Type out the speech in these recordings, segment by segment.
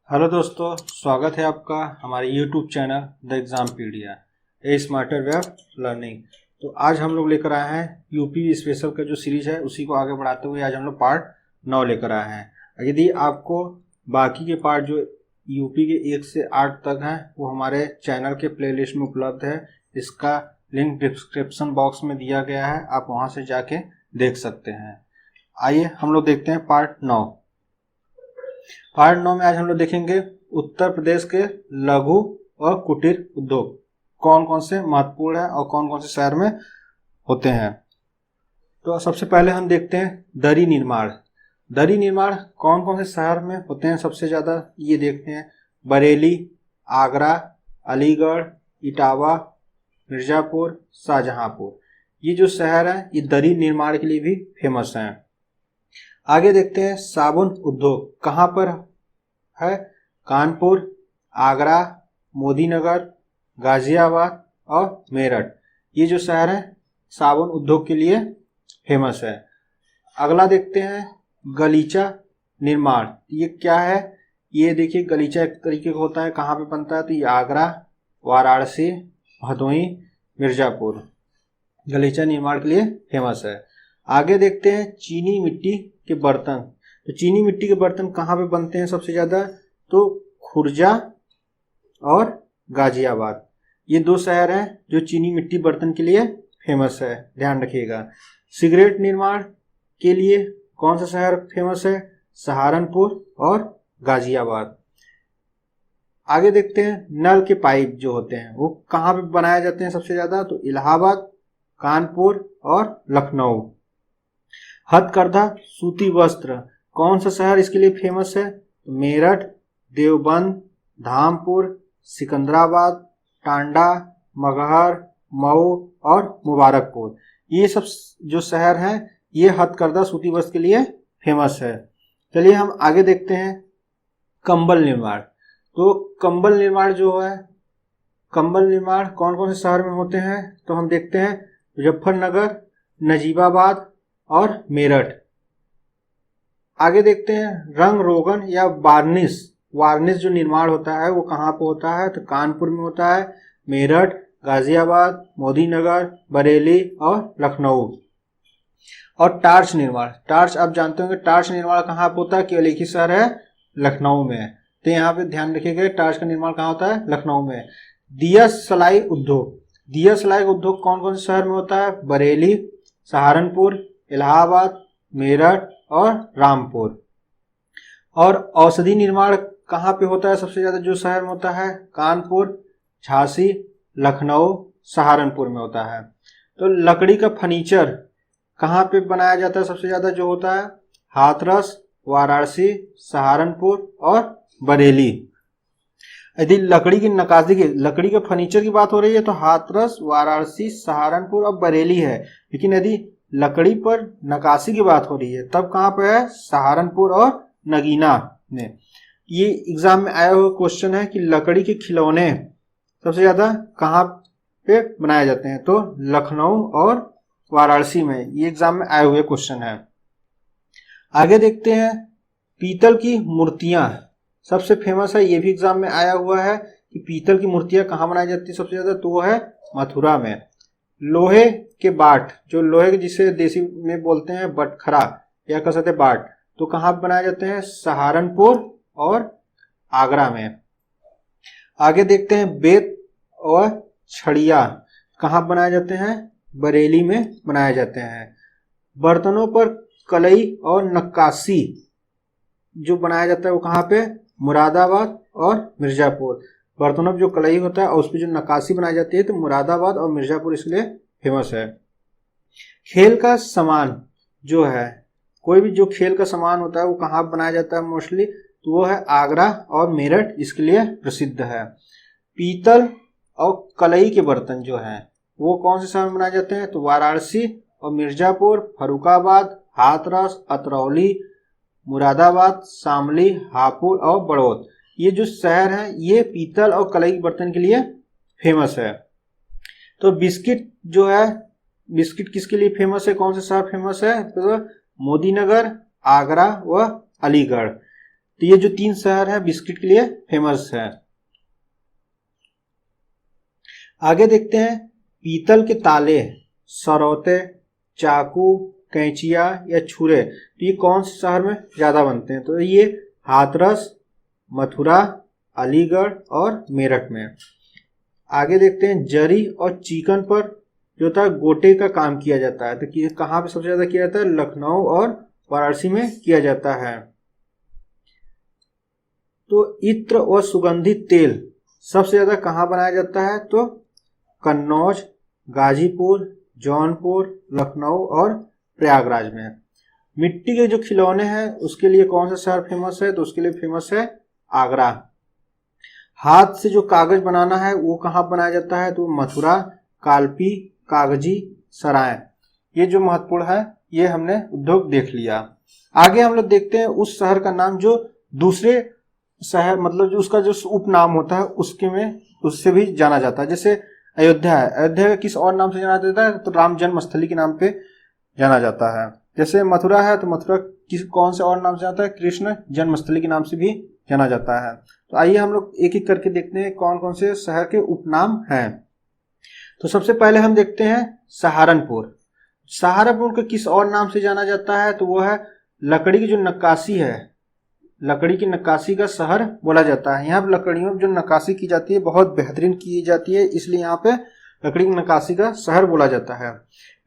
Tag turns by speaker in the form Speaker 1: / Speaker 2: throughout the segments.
Speaker 1: Hello दोस्तों, स्वागत है आपका हमारे YouTube channel the Exampedia a smarter way of learning. तो आज हम लोग लेकर आए हैं यूपी स्पेशल का जो सीरीज है उसी को आगे बढ़ाते हुए आज हम लोग पार्ट 9 लेकर आए हैं। यदि आपको बाकी के पार्ट जो यूपी के 1 से 8 तक हैं वो हमारे चैनल के प्लेलिस्ट में उपलब्ध है। इसका लिंक डिस्क्रिप्शन बॉक्स में दिया गया है, आप वहाँ से जाके देख सकते हैं। आइए हम लोग देखते हैं पार्ट 9। पार्ट 9 में आज हम लोग देखेंगे उत्तर प्रदेश के लघु और कुटीर उद्योग कौन कौन से महत्वपूर्ण है और कौन कौन से शहर में होते हैं। तो सबसे पहले हम देखते हैं दरी निर्माण। दरी निर्माण कौन कौन से शहर में होते हैं सबसे ज़्यादा, ये देखते हैं। बरेली, आगरा, अलीगढ़, इटावा, मिर्ज़ापुर, शाहजहांपुर, ये जो शहर हैं ये दरी निर्माण के लिए भी फेमस हैं। आगे देखते हैं साबुन उद्योग कहाँ पर है। कानपुर, आगरा, मोदीनगर, गाजियाबाद और मेरठ, ये जो शहर हैं साबुन उद्योग के लिए फेमस है। अगला देखते हैं गलीचा निर्माण। ये क्या है, ये देखिए गलीचा एक तरीके का होता है, कहाँ पे बनता है तो ये आगरा, वाराणसी, भदोही, मिर्ज़ापुर गलीचा निर्माण के लिए फेमस है। आगे देखते हैं चीनी मिट्टी के बर्तन। तो चीनी मिट्टी के बर्तन कहाँ पे बनते हैं सबसे ज़्यादा, तो खुर्जा और गाजियाबाद, ये दो शहर हैं जो चीनी मिट्टी बर्तन के लिए फेमस है, ध्यान रखिएगा। सिगरेट निर्माण के लिए कौन सा शहर फेमस है, सहारनपुर और गाजियाबाद। आगे देखते हैं नल के पाइप जो होते हैं वो कहाँ पे बनाए जाते हैं सबसे ज़्यादा, तो इलाहाबाद, कानपुर और लखनऊ। हथकरघा सूती वस्त्र कौन सा शहर इसके लिए फेमस है, मेरठ, देवबंद, धामपुर, सिकंदराबाद, टांडा, मगहर, मऊ और मुबारकपुर, ये सब जो शहर हैं ये हथकरघा सूती वस्त्र के लिए फेमस है। चलिए हम आगे देखते हैं कंबल निर्माण। तो कंबल निर्माण जो है, कंबल निर्माण कौन कौन से शहर में होते हैं, तो हम देखते हैं मुजफ्फरनगर, नजीबाबाद और मेरठ। आगे देखते हैं रंग रोगन या वार्निश। वार्निश जो निर्माण होता है वो कहाँ पे होता है, तो कानपुर में होता है, मेरठ, गाजियाबाद, मोदीनगर, बरेली और लखनऊ। और टार्च निर्माण, टार्च आप जानते होंगे, टार्च निर्माण कहाँ पे होता है, केवल एक ही शहर है, लखनऊ में। तो यहाँ पे ध्यान रखिएगा टार्च का निर्माण कहाँ होता है, लखनऊ में। दिया सलाई उद्योग, दिया सलाई उद्योग कौन कौन से शहर में होता है, बरेली, सहारनपुर, इलाहाबाद, मेरठ और रामपुर। और औषधि निर्माण कहाँ पे होता है सबसे ज़्यादा, जो शहर में होता है, कानपुर, झांसी, लखनऊ, सहारनपुर में होता है। तो लकड़ी का फर्नीचर कहाँ पे बनाया जाता है सबसे ज़्यादा, जो होता है हाथरस, वाराणसी, सहारनपुर और बरेली। यदि लकड़ी की नक्काशी की, लकड़ी के फर्नीचर की बात हो रही है तो हाथरस, वाराणसी, सहारनपुर और बरेली है। लेकिन यदि लकड़ी पर नक्काशी की बात हो रही है तब कहाँ पे है, सहारनपुर और नगीना में। ये एग्जाम में आया हुआ क्वेश्चन है कि लकड़ी के खिलौने सबसे ज्यादा कहाँ पे बनाए जाते हैं, तो लखनऊ और वाराणसी में। ये एग्जाम में आए हुए क्वेश्चन है। आगे देखते हैं पीतल की मूर्तियां सबसे फेमस है, ये भी एग्जाम में आया हुआ है कि पीतल की मूर्तियां कहाँ बनाई जाती है सबसे ज्यादा, तो वो है मथुरा में। लोहे के बाट, जो लोहे के जिसे देसी में बोलते हैं बटखरा या कह सकते बाट, तो कहाँ बनाए जाते हैं, सहारनपुर और आगरा में। आगे देखते हैं बेत और छड़िया कहाँ बनाए जाते हैं, बरेली में बनाए जाते हैं। बर्तनों पर कलई और नक्काशी जो बनाया जाता है वो कहाँ पे, मुरादाबाद और मिर्ज़ापुर। बर्तनों पर जो कलई होता है और उस पर जो नक्काशी बनाई जाती है तो मुरादाबाद और मिर्ज़ापुर इसलिए फेमस है। खेल का सामान जो है, कोई भी जो खेल का सामान होता है वो कहाँ बनाया जाता है मोस्टली, तो वो है आगरा और मेरठ, इसके लिए प्रसिद्ध है। पीतल और कलई के बर्तन जो हैं वो कौन से शहर में बनाए जाते हैं, तो वाराणसी और मिर्ज़ापुर, फर्रुखाबाद, हाथरस, अतरौली, मुरादाबाद, शामली, हापुड़ और बड़ौद, ये जो शहर हैं ये पीतल और कलई के बर्तन के लिए फेमस है। तो बिस्किट जो है, बिस्किट किसके लिए फेमस है, कौन से शहर फेमस है, तो मोदीनगर, आगरा व अलीगढ़। तो ये जो 3 शहर है बिस्किट के लिए फेमस है। आगे देखते हैं पीतल के ताले, सरौते, चाकू, कैंचिया या छुरे, तो ये कौन से शहर में ज्यादा बनते हैं? तो ये हाथरस, मथुरा, अलीगढ़ और मेरठ में। आगे देखते हैं जरी और चिकन पर जो होता है गोटे का काम किया जाता है, तो कहाँ पे सबसे ज्यादा किया जाता है? लखनऊ और वाराणसी में किया जाता है। तो इत्र और सुगंधित तेल सबसे ज्यादा कहाँ बनाया जाता है? तो कन्नौज, गाजीपुर, जौनपुर, लखनऊ और प्रयागराज में। मिट्टी के जो खिलौने हैं उसके लिए कौन सा शहर फेमस है? तो उसके लिए फेमस है आगरा। हाथ से जो कागज बनाना है वो कहाँ बनाया जाता है? तो मथुरा, कालपी, कागजी, सराय। ये जो महत्वपूर्ण है ये हमने उद्योग देख लिया। आगे हम लोग देखते हैं उस शहर का नाम जो दूसरे शहर मतलब जो उसका जो उपनाम होता है उसके में उससे भी जाना जाता है। जैसे अयोध्या है, अयोध्या का किस और नाम से जाना जाता है? तो राम जन्मस्थली के नाम पे जाना जाता है। जैसे मथुरा है तो मथुरा किस कौन से और नाम से जाता है? कृष्ण जन्मस्थली के नाम से भी जाना जाता है। तो आइए हम लोग एक एक करके देखते हैं कौन कौन से शहर के उपनाम हैं। तो सबसे पहले हम देखते हैं सहारनपुर। सहारनपुर को किस और नाम से जाना जाता है? तो वो है लकड़ी की जो नक्काशी है, लकड़ी की नक्काशी का शहर बोला जाता है। यहाँ पर लकड़ियों की जो नक्काशी की जाती है बहुत बेहतरीन की जाती है, इसलिए यहाँ पे लकड़ी की नक्काशी का शहर बोला जाता है।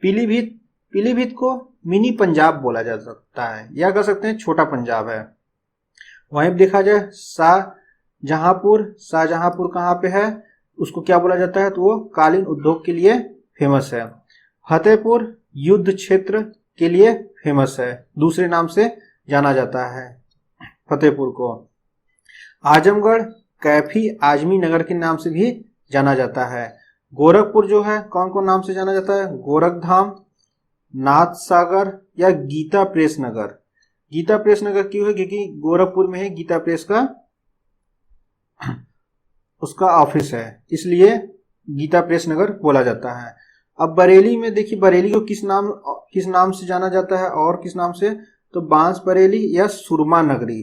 Speaker 1: पीलीभीत, पीलीभीत को मिनी पंजाब बोला जा सकता है या कह सकते हैं छोटा पंजाब है। वहीं देखा जाए शाहजहांपुर, शाहजहांपुर कहाँ पे है? उसको क्या बोला जाता है? तो वो कालीन उद्योग के लिए फेमस है। फतेहपुर युद्ध क्षेत्र के लिए फेमस है, दूसरे नाम से जाना जाता है फतेहपुर को। आजमगढ़ कैफी आजमी नगर के नाम से भी जाना जाता है। गोरखपुर जो है कौन कौन नाम से जाना जाता है? गोरखधाम, नाथ सागर या गीता प्रेस नगर। गीता प्रेस नगर क्यों है? क्योंकि गोरखपुर में है गीता प्रेस का उसका ऑफिस है, इसलिए गीता प्रेस नगर बोला जाता है। अब बरेली में देखिए, बरेली को किस नाम से जाना जाता है और किस नाम से? तो बांस बरेली या सुरमा नगरी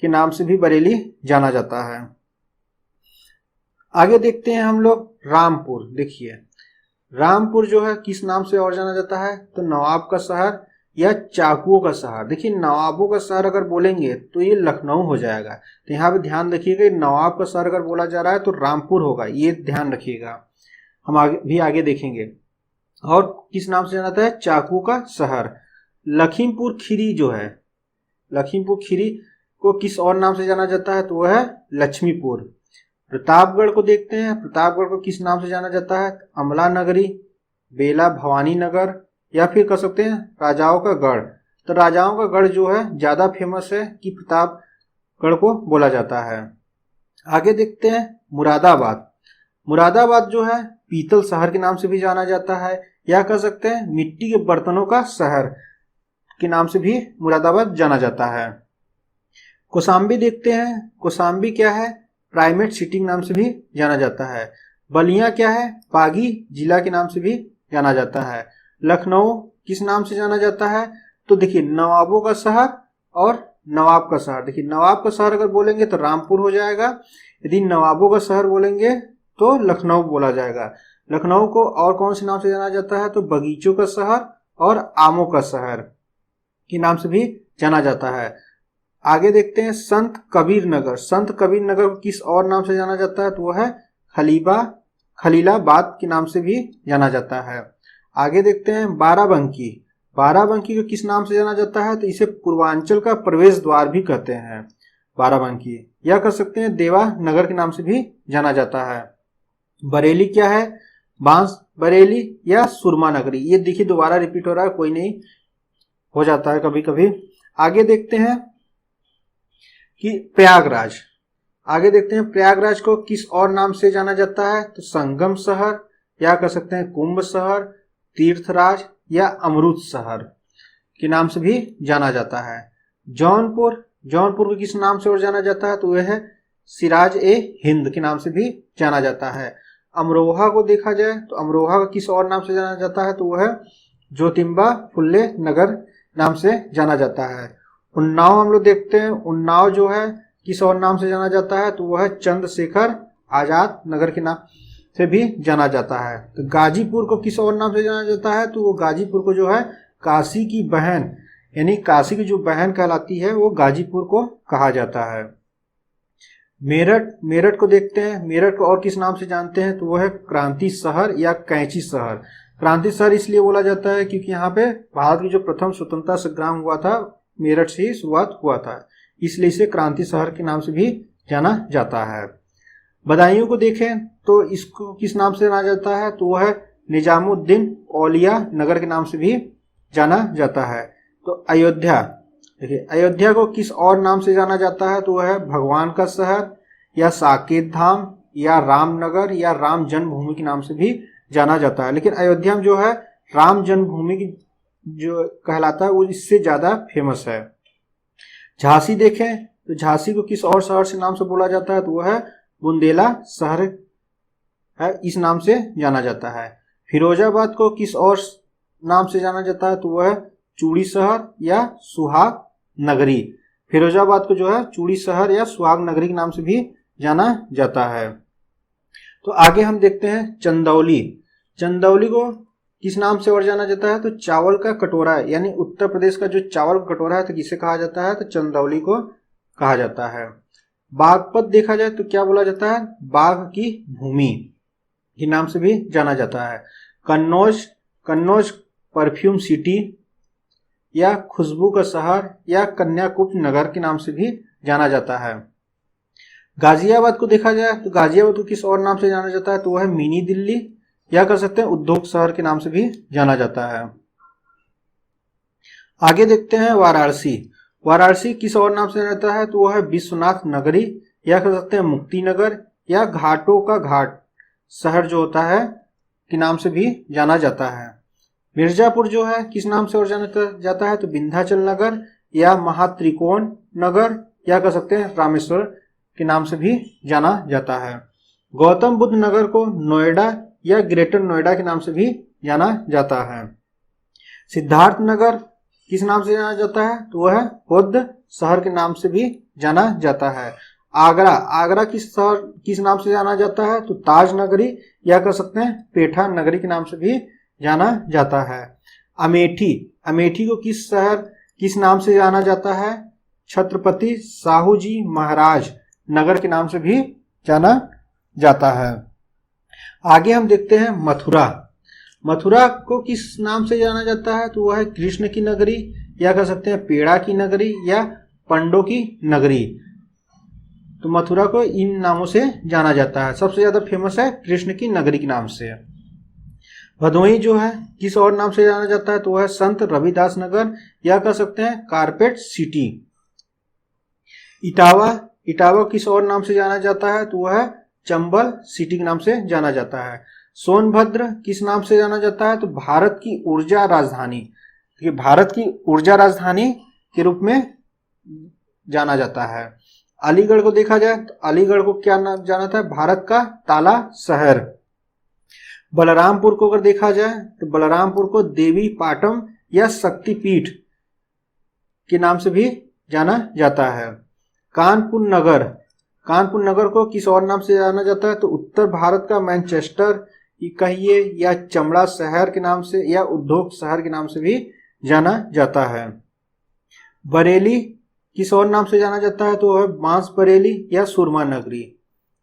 Speaker 1: के नाम से भी बरेली जाना जाता है। आगे देखते हैं हम लोग रामपुर। देखिए रामपुर जो है किस नाम से और जाना जाता है? तो नवाब का शहर या चाकुओं का शहर। देखिए नवाबों का शहर अगर बोलेंगे तो ये लखनऊ हो जाएगा, तो यहाँ पे ध्यान रखिएगा नवाब का शहर अगर बोला जा रहा है तो रामपुर होगा, ये ध्यान रखिएगा। हम आगे देखेंगे। और किस नाम से जाना जाता है? चाकू का शहर। लखीमपुर खीरी जो है, लखीमपुर खीरी को किस और नाम से जाना जाता है? तो वह है लक्ष्मीपुर। प्रतापगढ़ को देखते हैं, प्रतापगढ़ को किस नाम से जाना जाता है? अमला नगरी, बेला भवानी नगर या फिर कह सकते हैं राजाओं का गढ़। तो राजाओं का गढ़ जो है ज्यादा फेमस है कि प्रतापगढ़ को बोला जाता है। आगे देखते हैं मुरादाबाद। मुरादाबाद जो है पीतल शहर के नाम से भी जाना जाता है या कह सकते हैं मिट्टी के बर्तनों का शहर के नाम से भी मुरादाबाद जाना जाता है। कौशाम्बी देखते हैं, कौशाम्बी क्या है? प्राइमेट सिटी के नाम से भी जाना जाता है। बलिया क्या है? पागी जिला के नाम से भी जाना जाता है। लखनऊ किस नाम से जाना जाता है? तो देखिए नवाबों का शहर और नवाब का शहर। देखिए नवाब का शहर अगर बोलेंगे तो रामपुर हो जाएगा, यदि नवाबों का शहर बोलेंगे तो लखनऊ बोला जाएगा। लखनऊ को और कौन से नाम से जाना जाता है? तो बगीचों का शहर और आमों का शहर के नाम से भी जाना जाता है। आगे देखते हैं संत कबीर नगर। संत कबीर नगर को किस और नाम से जाना जाता है? तो वह है खलीलाबाद के नाम से भी जाना जाता है। आगे देखते हैं बाराबंकी। बाराबंकी को किस नाम से जाना जाता है? तो इसे पूर्वांचल का प्रवेश द्वार भी कहते हैं बाराबंकी, या कह सकते हैं देवा नगर के नाम से भी जाना जाता है। बरेली क्या है? बांस बरेली या सुरमा नगरी। ये देखिए दोबारा रिपीट हो रहा है, कोई नहीं, हो जाता है कभी कभी। आगे देखते हैं कि प्रयागराज। आगे देखते हैं प्रयागराज को किस और नाम से जाना जाता है? तो संगम शहर या कह सकते हैं कुंभ शहर, तीर्थराज या अमृत शहर के नाम से भी जाना जाता है। जौनपुर, जौनपुर को किस नाम से और जाना जाता है? तो वह है सिराज ए हिंद के नाम से भी जाना जाता है। अमरोहा को देखा जाए तो अमरोहा को किस और नाम से जाना जाता है? तो वह है ज्योतिबा फुल्ले नगर नाम से जाना जाता है। उन्नाव हम लोग देखते हैं, उन्नाव जो है किस और नाम से जाना जाता है, तो वह है चंद्रशेखर आजाद नगर के नाम से भी जाना जाता है। तो गाजीपुर को किस और नाम से जाना जाता है, तो वो गाजीपुर को जो है काशी की बहन, यानी काशी की जो बहन कहलाती है वो गाजीपुर को कहा जाता है। मेरठ, मेरठ को देखते हैं, मेरठ को और किस नाम से जानते हैं, तो वो है क्रांति शहर या कैंची शहर। क्रांति शहर इसलिए बोला जाता है क्योंकि यहाँ पे भारत की जो प्रथम स्वतंत्रता संग्राम हुआ था मेरठ से ही शुरुआत हुआ था, इसलिए इसे क्रांति शहर के नाम से भी जाना जाता है। बदायूं को देखें तो इसको किस नाम से जाना जाता है, तो वह है निजामुद्दीन औलिया नगर के नाम से भी जाना जाता है। तो अयोध्या, देखिए अयोध्या को किस और नाम से जाना जाता है, तो वह है भगवान का शहर या साकेत धाम या रामनगर या राम जन्मभूमि के नाम से भी जाना जाता है। लेकिन अयोध्या में जो है राम जन्मभूमि की जो कहलाता है वो इससे ज्यादा फेमस है। झांसी देखें तो झांसी को किस और शहर से नाम से बोला जाता है, तो वह है बुंदेला शहर है, इस नाम से जाना जाता है। फिरोजाबाद को किस और नाम से जाना जाता है, तो वह है चूड़ी शहर या सुहाग नगरी। फिरोजाबाद को जो है चूड़ी शहर या सुहाग नगरी के नाम से भी जाना जाता है। तो आगे हम देखते हैं चंदौली। चंदौली को किस नाम से और जाना जाता है, तो चावल का कटोरा है, यानी उत्तर प्रदेश का जो चावल का कटोरा है तो किसे कहा जाता है, तो चंदौली को कहा जाता है। बागपत देखा जाए तो क्या बोला जाता है, बाघ की भूमि के नाम से भी जाना जाता है। कन्नौज, कन्नौज परफ्यूम सिटी या खुशबू का शहर या कन्याकुब्ज नगर के नाम से भी जाना जाता है। गाजियाबाद को देखा जाए तो गाजियाबाद को किस और नाम से जाना जाता है, तो वह है मिनी दिल्ली या कर सकते हैं उद्योग शहर के नाम से भी जाना जाता है। आगे देखते हैं वाराणसी। वाराणसी किस और नाम से जाना जाता है, तो वह है विश्वनाथ नगरी या कर सकते हैं मुक्ति नगर या घाटों का घाट शहर जो होता है के नाम से भी जाना जाता है। मिर्जापुर जो है किस नाम से और जाना जाता है, तो विंध्याचल नगर या महात्रिकोण नगर या कर सकते हैं रामेश्वर के नाम से भी जाना जाता है। गौतम बुद्ध नगर को नोएडा या ग्रेटर नोएडा के नाम से भी जाना जाता है। सिद्धार्थ नगर किस नाम से जाना जाता है, तो वह बुद्ध शहर के नाम से भी जाना जाता है। आगरा, आगरा किस नाम से जाना जाता है, तो ताज नगरी या कर सकते हैं पेठा नगरी के नाम से भी जाना जाता है। अमेठी, अमेठी को किस नाम से जाना जाता है, छत्रपति साहू जी महाराज नगर के नाम से भी जाना जाता है। आगे हम देखते हैं मथुरा। मथुरा को किस नाम से जाना जाता है, तो वह है कृष्ण की नगरी या कह सकते हैं पेड़ा की नगरी या पंडों की नगरी। तो मथुरा को इन नामों से जाना जाता है। सबसे ज्यादा फेमस है कृष्ण की नगरी के नाम से। भदोही जो है किस और नाम से जाना जाता है, तो वह है संत रविदास नगर या कह सकते हैं कारपेट सिटी। इटावा, इटावा किस और नाम से जाना जाता है, तो वह है चंबल सिटी के नाम से जाना जाता है। सोनभद्र किस नाम से जाना जाता है, तो भारत की ऊर्जा राजधानी, भारत की ऊर्जा राजधानी के रूप में जाना जाता है। अलीगढ़ को देखा जाए तो अलीगढ़ को क्या नाम जाना जाता है, भारत का ताला शहर। बलरामपुर को अगर देखा जाए तो बलरामपुर को देवी पाटम या शक्तिपीठ के नाम से भी जाना जाता है। कानपुर नगर, कानपुर नगर को किस और नाम से जाना जाता है, तो उत्तर भारत का मैनचेस्टर कहिए या चमड़ा शहर के नाम से या उद्योग शहर के नाम से भी जाना जाता है। बरेली किस और नाम से जाना जाता है, तो वह बांस बरेली या सुरमा नगरी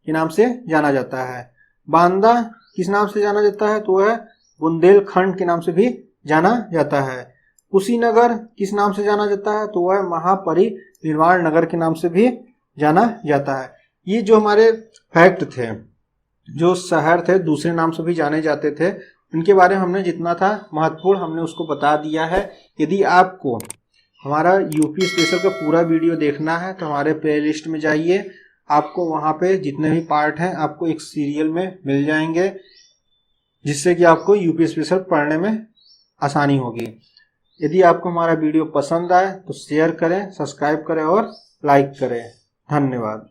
Speaker 1: के नाम से जाना जाता है। बांदा किस नाम से जाना जाता है, तो वह बुंदेलखंड के नाम से भी जाना जाता है। कुशीनगर किस नाम से जाना जाता है, तो वह महापरिनिर्वाण नगर के नाम से भी जाना जाता है। ये जो हमारे फैक्ट थे, जो शहर थे दूसरे नाम से भी जाने जाते थे, उनके बारे में हमने जितना था महत्वपूर्ण हमने उसको बता दिया है। यदि आपको हमारा यूपी स्पेशल का पूरा वीडियो देखना है तो हमारे प्लेलिस्ट में जाइए, आपको वहाँ पे जितने भी पार्ट हैं आपको एक सीरियल में मिल जाएंगे, जिससे कि आपको यूपी स्पेशल पढ़ने में आसानी होगी। यदि आपको हमारा वीडियो पसंद आए तो शेयर करें, सब्सक्राइब करें और लाइक करें। धन्यवाद।